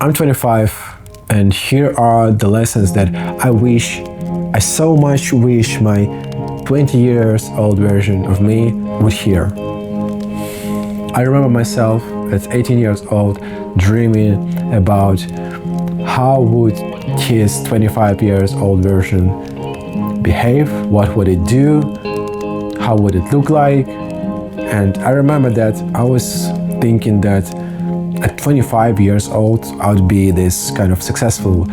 I'm 25, and here are the lessons that I so much wish my 20 years old version of me would hear. I remember myself at 18 years old dreaming about how would his 25 years old version behave, what would it do, how would it look like. And I remember that I was thinking that at 25 years old, I would be this kind of successful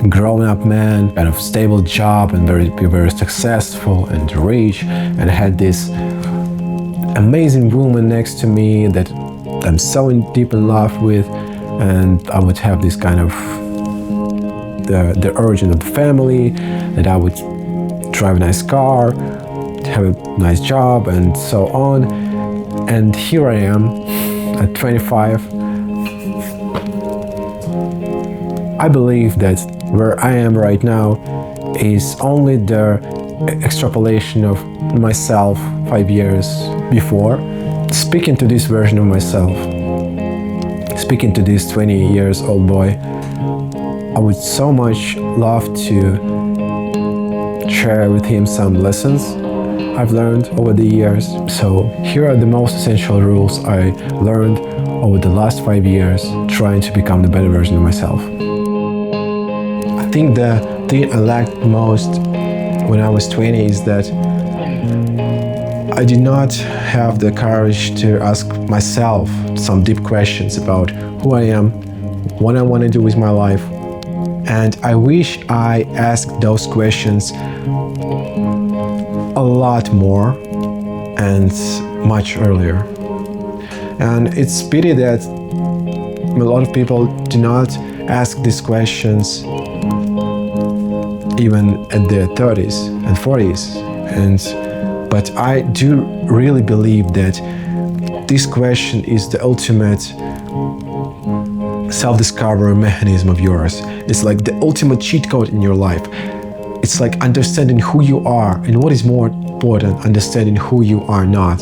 grown-up man, kind of stable job, and be very successful and rich, and I had this amazing woman next to me that I'm so deep in love with, and I would have this kind of the origin of the family, that I would drive a nice car, have a nice job, and so on. And here I am at 25. I believe that where I am right now is only the extrapolation of myself 5 years before. Speaking to this version of myself, speaking to this 20 years old boy, I would so much love to share with him some lessons I've learned over the years. So here are the most essential rules I learned over the last 5 years trying to become the better version of myself. I think the thing I lacked most when I was 20 is that I did not have the courage to ask myself some deep questions about who I am, what I want to do with my life. And I wish I asked those questions a lot more and much earlier. And it's pity that a lot of people do not ask these questions even at their 30s and 40s. But I do really believe that this question is the ultimate self-discovery mechanism of yours. It's like the ultimate cheat code in your life. It's like understanding who you are, and what is more important, understanding who you are not.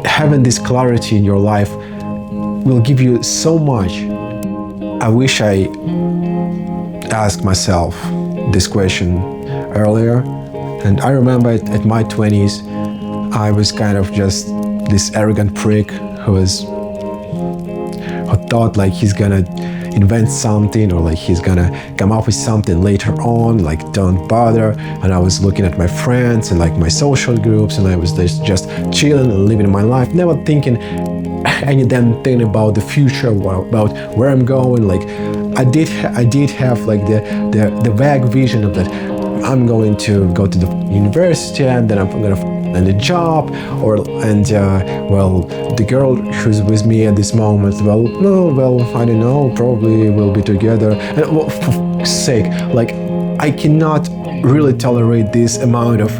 Having this clarity in your life will give you so much. I wish I asked myself this question earlier. And I remember at my 20s, I was kind of just this arrogant prick who thought like he's gonna invent something, or like he's gonna come up with something later on, like don't bother. And I was looking at my friends and like my social groups, and I was just chilling and living my life, never thinking any damn thing about the future, about where I'm going. Like I did have like the vague vision of that I'm going to go to the university, and then I'm gonna find a job, well, the girl who's with me at this moment, I don't know, probably we'll be together. And well, for fuck's sake, like I cannot really tolerate this amount of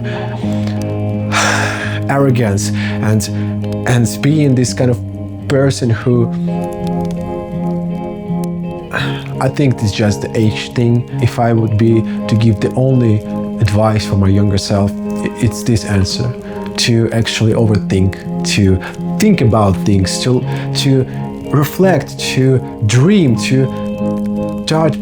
arrogance and being this kind of person who, I think it's just the age thing. If I would be to give the only advice for my younger self, it's this answer: to actually overthink, to think about things, to reflect, to dream, to start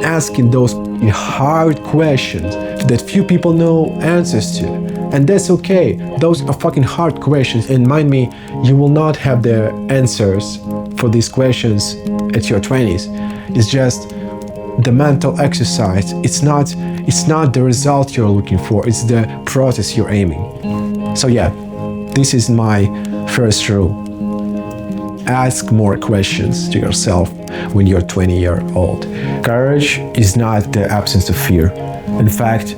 asking those hard questions that few people know answers to. And that's okay. Those are fucking hard questions. And mind me, you will not have the answers for these questions at your 20s. It's just the mental exercise. It's not the result you're looking for, it's the process you're aiming. So yeah, this is my first rule. Ask more questions to yourself when you're 20-year-old. Courage is not the absence of fear. In fact,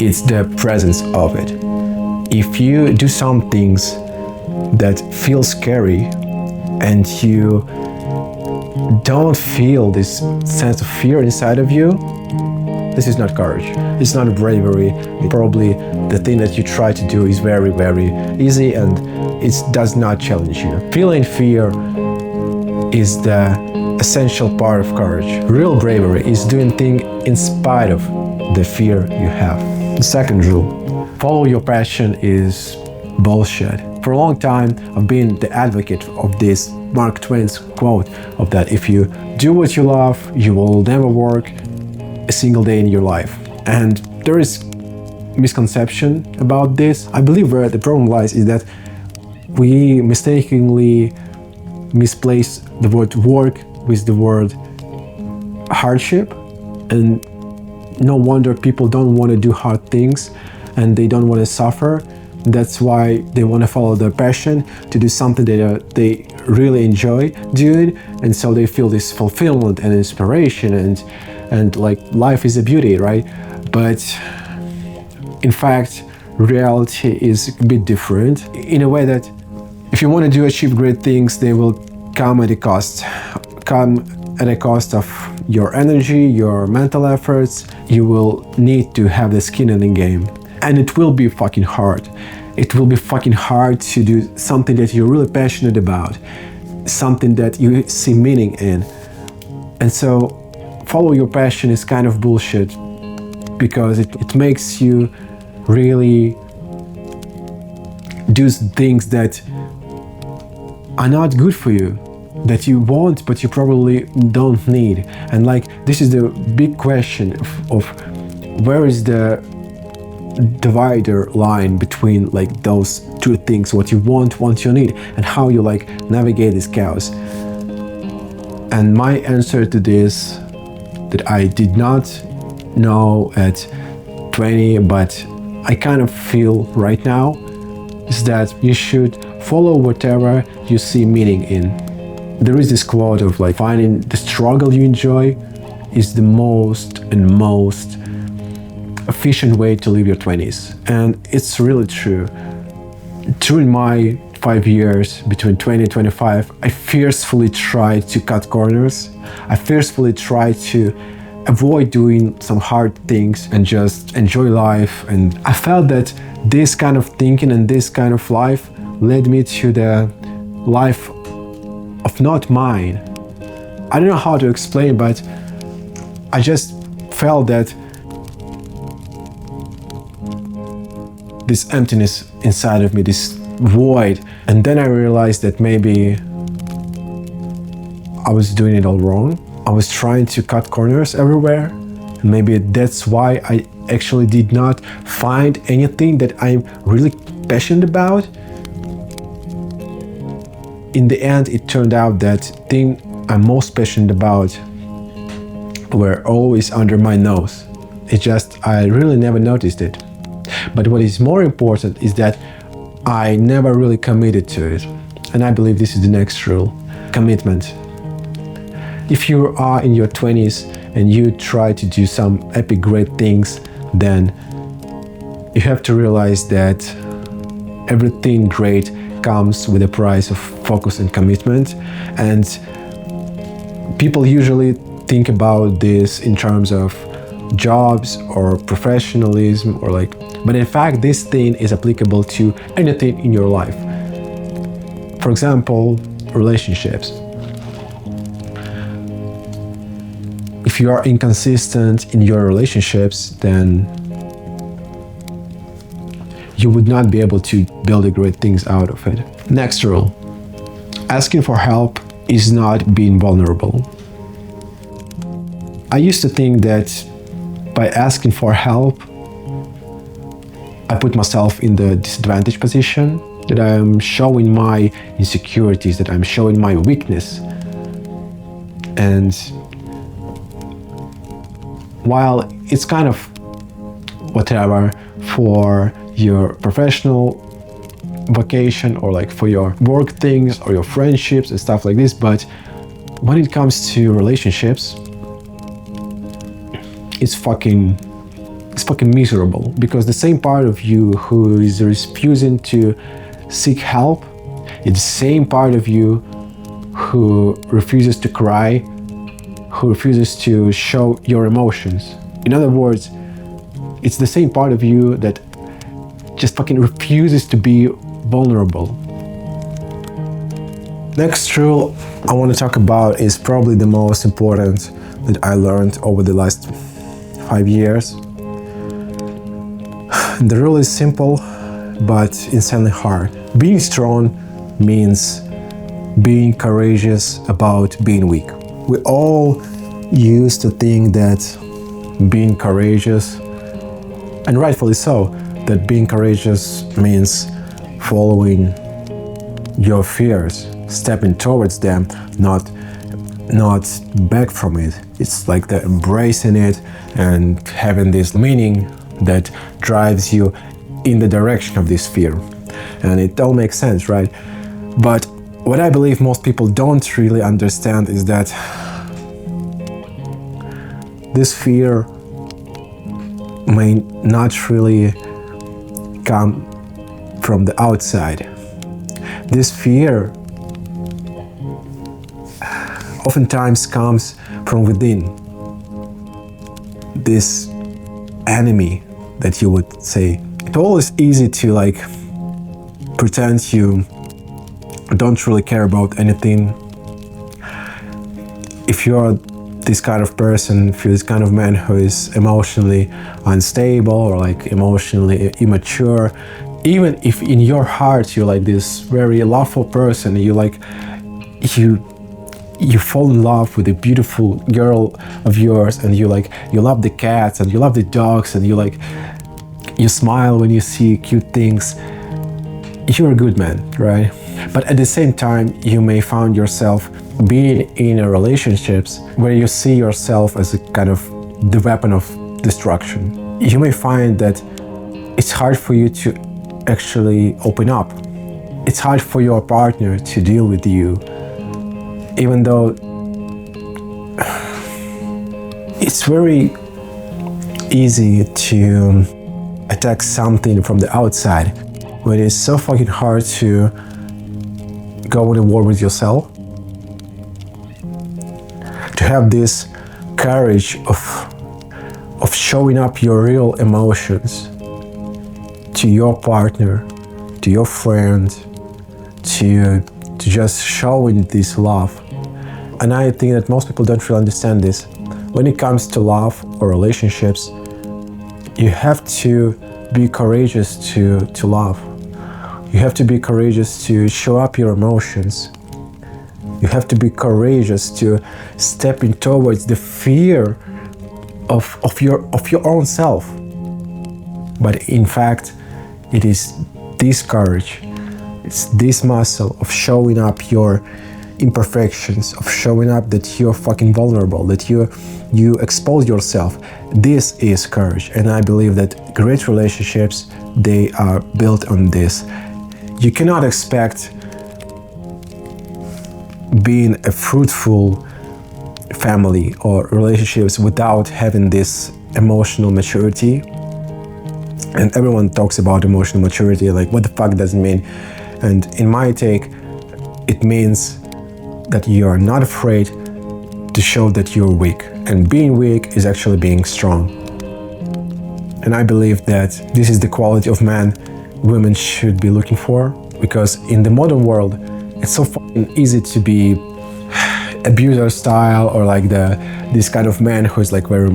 it's the presence of it. If you do some things that feel scary and you don't feel this sense of fear inside of you, this is not courage. It's not bravery. Probably the thing that you try to do is very, very easy, and it does not challenge you. Feeling fear is the essential part of courage. Real bravery is doing things in spite of the fear you have. The second rule: follow your passion is bullshit. For a long time, I've been the advocate of this Mark Twain's quote of that if you do what you love, you will never work a single day in your life. And there is misconception about this. I believe where the problem lies is that we mistakenly misplace the word work with the word hardship, and no wonder people don't want to do hard things and they don't want to suffer. That's why they want to follow their passion to do something that they really enjoy doing, and so they feel this fulfillment and inspiration and like life is a beauty, right? But in fact, reality is a bit different in a way that if you want to achieve great things, they will come at a cost of your energy, your mental efforts. You will need to have the skin in the game. And it will be fucking hard. It will be fucking hard to do something that you're really passionate about, something that you see meaning in. And so follow your passion is kind of bullshit because it makes you really do things that are not good for you, that you want but you probably don't need. And like this is the big question of where is the divider line between like those two things, what you want, what you need, and how you like navigate this chaos. And my answer to this, that I did not know at 20 but I kind of feel right now, is that you should follow whatever you see meaning in. There is this quote of like finding the struggle you enjoy is the most efficient way to live your 20s. And it's really true. During my 5 years between 20 and 25, I fiercely tried to cut corners. I fiercely tried to avoid doing some hard things and just enjoy life. And I felt that this kind of thinking and this kind of life led me to the life of not mine. I don't know how to explain, but I just felt that this emptiness inside of me, this void. And then I realized that maybe I was doing it all wrong. I was trying to cut corners everywhere. And maybe that's why I actually did not find anything that I'm really passionate about. In the end, it turned out that thing I'm most passionate about were always under my nose. It's just I really never noticed it. But what is more important is that I never really committed to it. And I believe this is the next rule: commitment. If you are in your 20s and you try to do some epic great things, then you have to realize that everything great comes with a price of focus and commitment. And people usually think about this in terms of jobs or professionalism or like, but in fact this thing is applicable to anything in your life. For example, relationships. If you are inconsistent in your relationships, then you would not be able to build the great things out of it. Next rule: asking for help is not being vulnerable. I used to think that by asking for help, I put myself in the disadvantaged position, that I am showing my insecurities, that I'm showing my weakness. And while it's kind of whatever for your professional vocation or like for your work things or your friendships and stuff like this, but when it comes to relationships, it's fucking miserable, because the same part of you who is refusing to seek help, it's the same part of you who refuses to cry, who refuses to show your emotions. In other words, it's the same part of you that just fucking refuses to be vulnerable. Next rule I want to talk about is probably the most important that I learned over the last 5 years. The rule is simple: but insanely hard. Being strong means being courageous about being weak. We all used to think that being courageous, and rightfully so, that being courageous means following your fears, stepping towards them, not back from it. It's like the embracing it and having this meaning that drives you in the direction of this fear. And it all makes sense, right? But what I believe most people don't really understand is that this fear may not really come from the outside. This fear oftentimes comes from within. This enemy that you would say. It's always easy to pretend you don't really care about anything. If you're this kind of person, if you're this kind of man who is emotionally unstable or emotionally immature, even if in your heart you're this very loveful person, you fall in love with a beautiful girl of yours, and you love the cats and you love the dogs, and you smile when you see cute things, you're a good man, right? But at the same time, you may find yourself being in a relationships where you see yourself as a kind of the weapon of destruction. You may find that it's hard for you to actually open up. It's hard for your partner to deal with you, even though it's very easy to attack something from the outside, but it's so fucking hard to go in a war with yourself. To have this courage of showing up your real emotions to your partner, to your friend, to just showing this love. And I think that most people don't really understand this. When it comes to love or relationships, you have to be courageous to love. You have to be courageous to show up your emotions. You have to be courageous to step in towards the fear of your own self. But in fact, it is this courage, it's this muscle of showing up your imperfections, of showing up that you're fucking vulnerable, that you expose yourself. This is courage, and I believe that great relationships, they are built on this. You cannot expect being a fruitful family or relationships without having this emotional maturity. And everyone talks about emotional maturity, what the fuck does it mean? And in my take, it means that you are not afraid to show that you're weak. And being weak is actually being strong. And I believe that this is the quality of man women should be looking for, because in the modern world, it's so fucking easy to be abuser style, or this kind of man who is very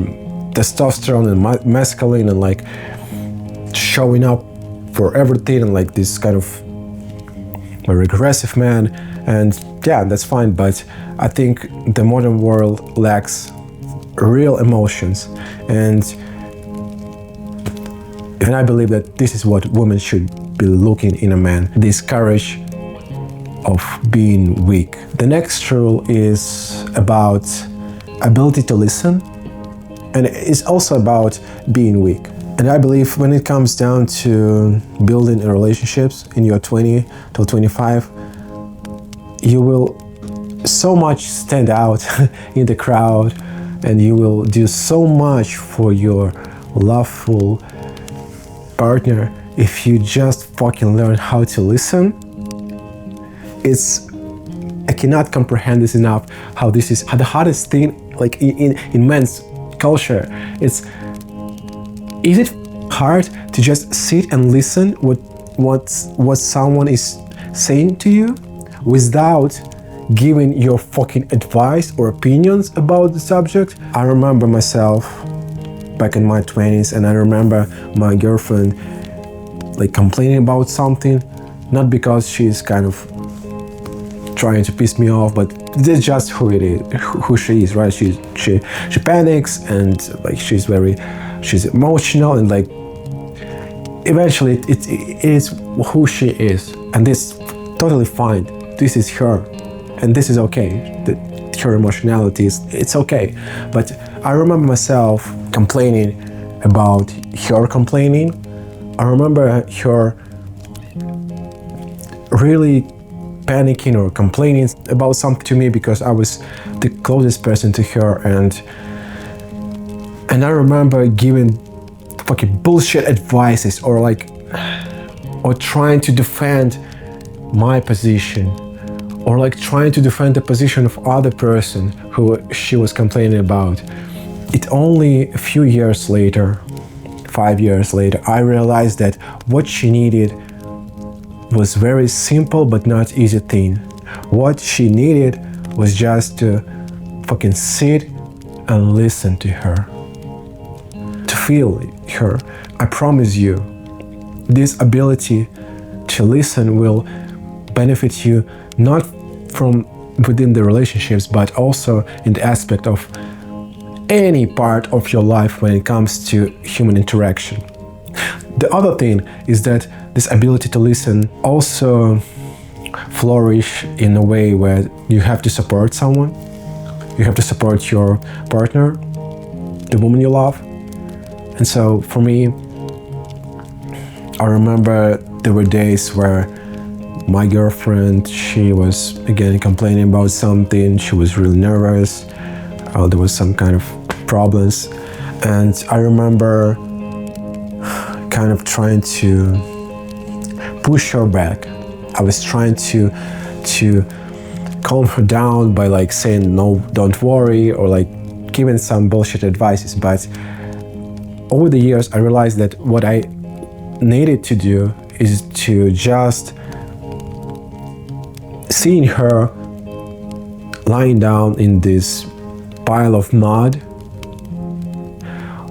testosterone and masculine and showing up for everything, and this kind of very aggressive man. And yeah, that's fine, but I think the modern world lacks real emotions, and I believe that this is what women should be looking in a man, this courage of being weak. The next rule is about ability to listen, and it's also about being weak. And I believe when it comes down to building relationships in your 20 till 25, you will so much stand out in the crowd, and you will do so much for your loveful partner if you just fucking learn how to listen. I cannot comprehend this enough, how this is the hardest thing in men's culture. Is it hard to just sit and listen what someone is saying to you without giving your fucking advice or opinions about the subject? I remember myself back in my 20s, and I remember my girlfriend like complaining about something, not because she's kind of trying to piss me off, but that's just who it is, who she is, right? She panics, and like she's emotional, and like eventually it is who she is, and this totally fine. This is her, and this is okay. Her emotionality it's okay. But I remember myself complaining about her complaining. I remember her really panicking or complaining about something to me because I was the closest person to her, and I remember giving fucking bullshit advices or trying to defend my position, or like trying to defend the position of other person who she was complaining about. It only a few years later, 5 years later, I realized that what she needed was very simple but not easy thing. What she needed was just to fucking sit and listen to her, to feel her. I promise you, this ability to listen will benefit you not from within the relationships, but also in the aspect of any part of your life when it comes to human interaction. The other thing is that this ability to listen also flourish in a way where you have to support someone. You have to support your partner, the woman you love. And so for me, I remember there were days where my girlfriend, she was again complaining about something. She was really nervous. There was some kind of problems. And I remember kind of trying to push her back. I was trying to calm her down by like saying, no, don't worry, or like giving some bullshit advices. But over the years, I realized that what I needed to do is to just seeing her lying down in this pile of mud.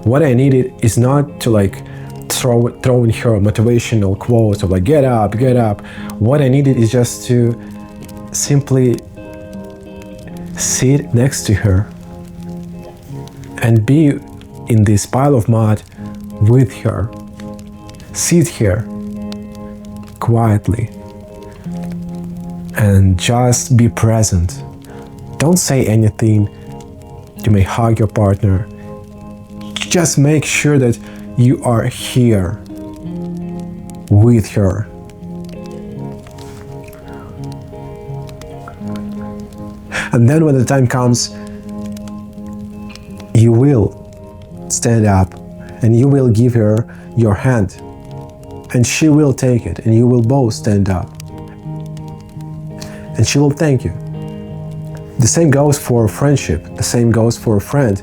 What I needed is not to like throw in her motivational quotes of like get up. What I needed is just to simply sit next to her and be in this pile of mud with her. Sit here quietly and just be present. Don't say anything. You may hug your partner. Just make sure that you are here with her. And then when the time comes, you will stand up and you will give her your hand, and she will take it, and you will both stand up, and she will thank you. The same goes for friendship. The same goes for a friend.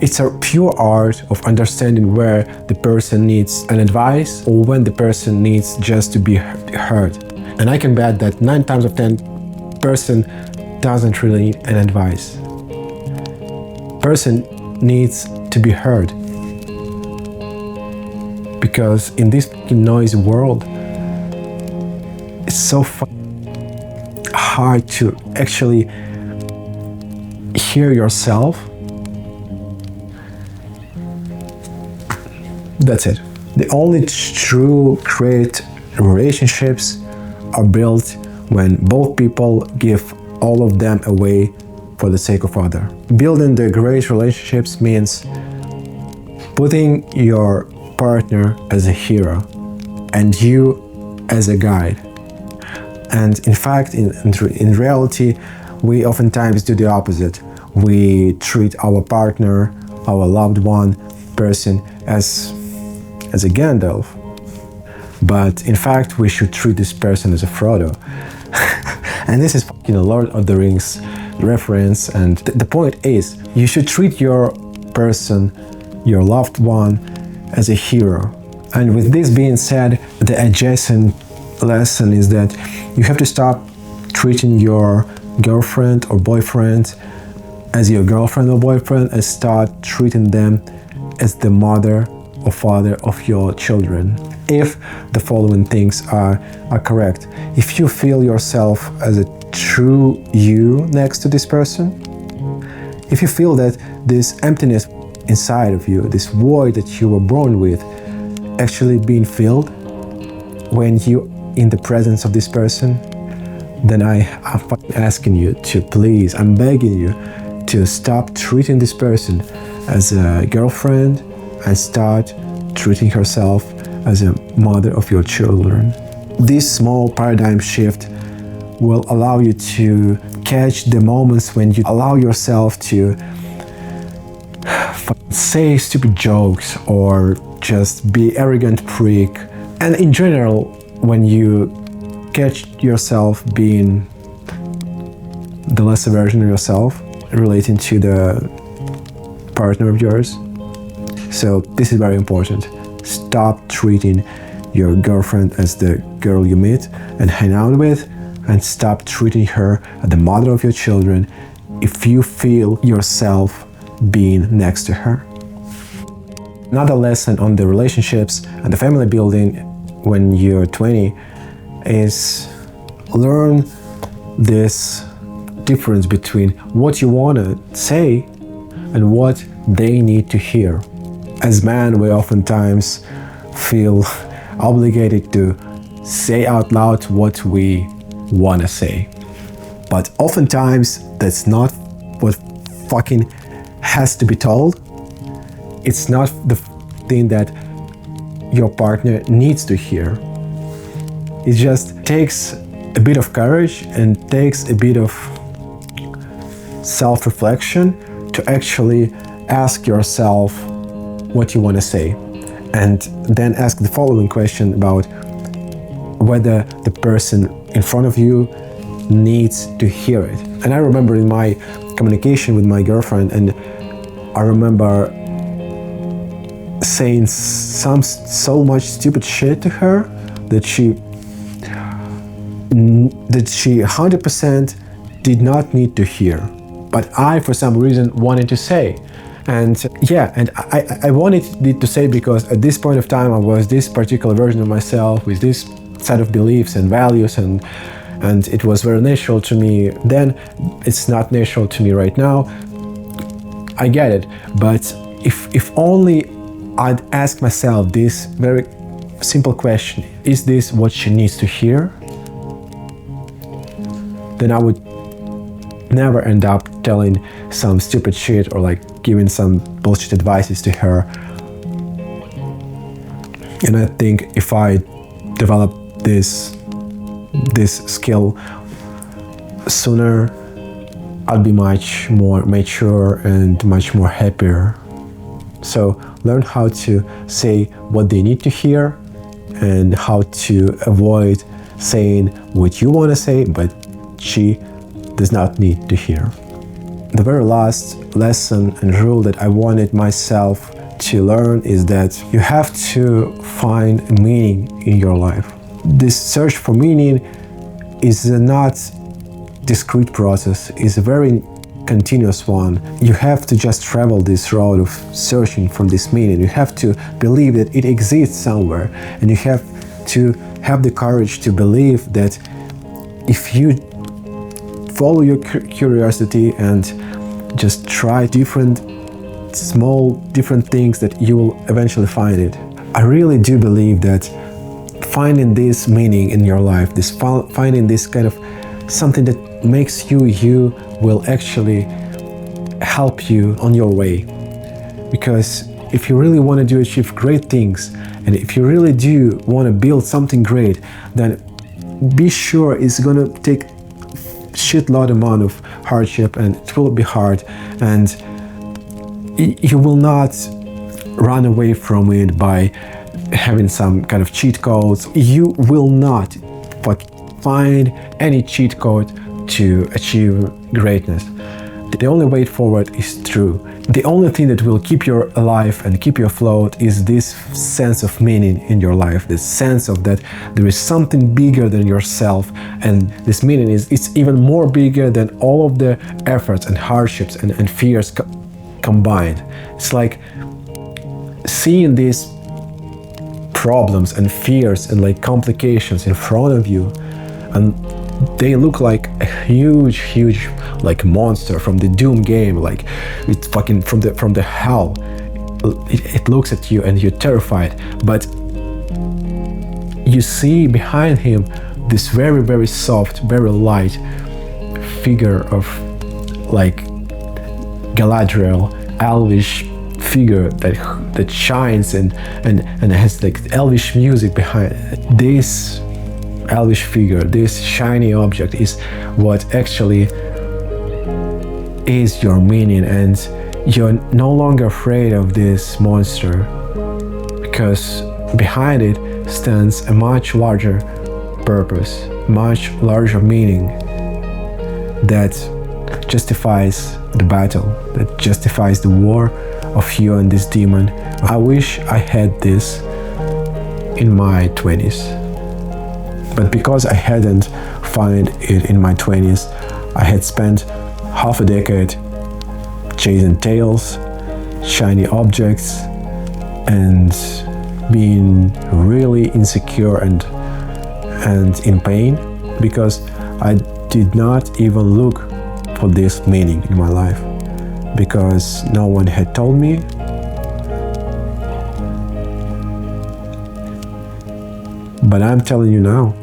It's a pure art of understanding where the person needs an advice or when the person needs just to be heard. And I can bet that 9 times of 10 person doesn't really need an advice. Person needs to be heard. Because in this noisy world, it's so hard to actually hear yourself. That's it. The only true great relationships are built when both people give all of them away for the sake of other. Building the great relationships means putting your partner as a hero and you as a guide. And in fact, in reality, we oftentimes do the opposite. We treat our partner, our loved one person as a Gandalf. But in fact, we should treat this person as a Frodo. And this is fucking a Lord of the Rings reference. And the point is, you should treat your person, your loved one, as a hero. And with this being said, the adjacent lesson is that you have to stop treating your girlfriend or boyfriend as your girlfriend or boyfriend and start treating them as the mother or father of your children. if the following things are correct. If you feel yourself as a true you next to this person, if you feel that this emptiness inside of you, this void that you were born with, actually being filled when you in the presence of this person, then I'm asking you to please, I'm begging you to stop treating this person as a girlfriend and start treating herself as a mother of your children. This small paradigm shift will allow you to catch the moments when you allow yourself to say stupid jokes or just be arrogant prick. And in general, when you catch yourself being the lesser version of yourself relating to the partner of yours. So this is very important. Stop treating your girlfriend as the girl you meet and hang out with, and stop treating her as the mother of your children if you feel yourself being next to her. Another lesson on the relationships and the family building when you're 20 is learn this difference between what you want to say and what they need to hear. As men, we oftentimes feel obligated to say out loud what we want to say. But oftentimes, that's not what fucking has to be told. It's not the thing that your partner needs to hear. It just takes a bit of courage and takes a bit of self-reflection to actually ask yourself what you want to say, and then ask the following question about whether the person in front of you needs to hear it. And I remember in my communication with my girlfriend, and I remember saying so much stupid shit to her that she 100% did not need to hear, but I for some reason wanted to say. And yeah, and I wanted to say because at this point of time I was this particular version of myself with this set of beliefs and values, and it was very natural to me then. It's not natural to me right now. I get it, but if only I'd ask myself this very simple question, is this what she needs to hear? Then I would never end up telling some stupid shit or like giving some bullshit advices to her. And I think if I develop this skill sooner, I'll be much more mature and much more happier. So learn how to say what they need to hear and how to avoid saying what you want to say, but she does not need to hear. The very last lesson and rule that I wanted myself to learn is that you have to find meaning in your life. This search for meaning is not discrete process, it's a very continuous one. You have to just travel this road of searching for this meaning. You have to believe that it exists somewhere, and you have to have the courage to believe that if you follow your curiosity and just try different things, that you will eventually find it. I really do believe that finding this meaning in your life, finding this kind of something that makes you will actually help you on your way. Because if you really want to achieve great things, and if you really do want to build something great, then be sure it's going to take shitload amount of hardship, and it will be hard, and you will not run away from it by having some kind of cheat codes. You will not find any cheat code to achieve greatness. The only way forward is through. The only thing that will keep you alive and keep you afloat is this sense of meaning in your life, this sense of that there is something bigger than yourself, and this meaning it's even more bigger than all of the efforts and hardships and fears combined. It's like seeing this problems and fears and like complications in front of you, and they look like a huge like monster from the Doom game, like it's fucking from the hell. It looks at you and you're terrified, but you see behind him this very soft, very light figure of like Galadriel, elvish figure that shines and has like elvish music behind it. This elvish figure, this shiny object is what actually is your minion, and you're no longer afraid of this monster because behind it stands a much larger purpose, much larger meaning that justifies the battle, that justifies the war of you and this demon. I wish I had this in my 20s, but because I hadn't found it in my 20s, I had spent half a decade chasing tails, shiny objects, and being really insecure and in pain because I did not even look for this meaning in my life, because no one had told me. But I'm telling you now,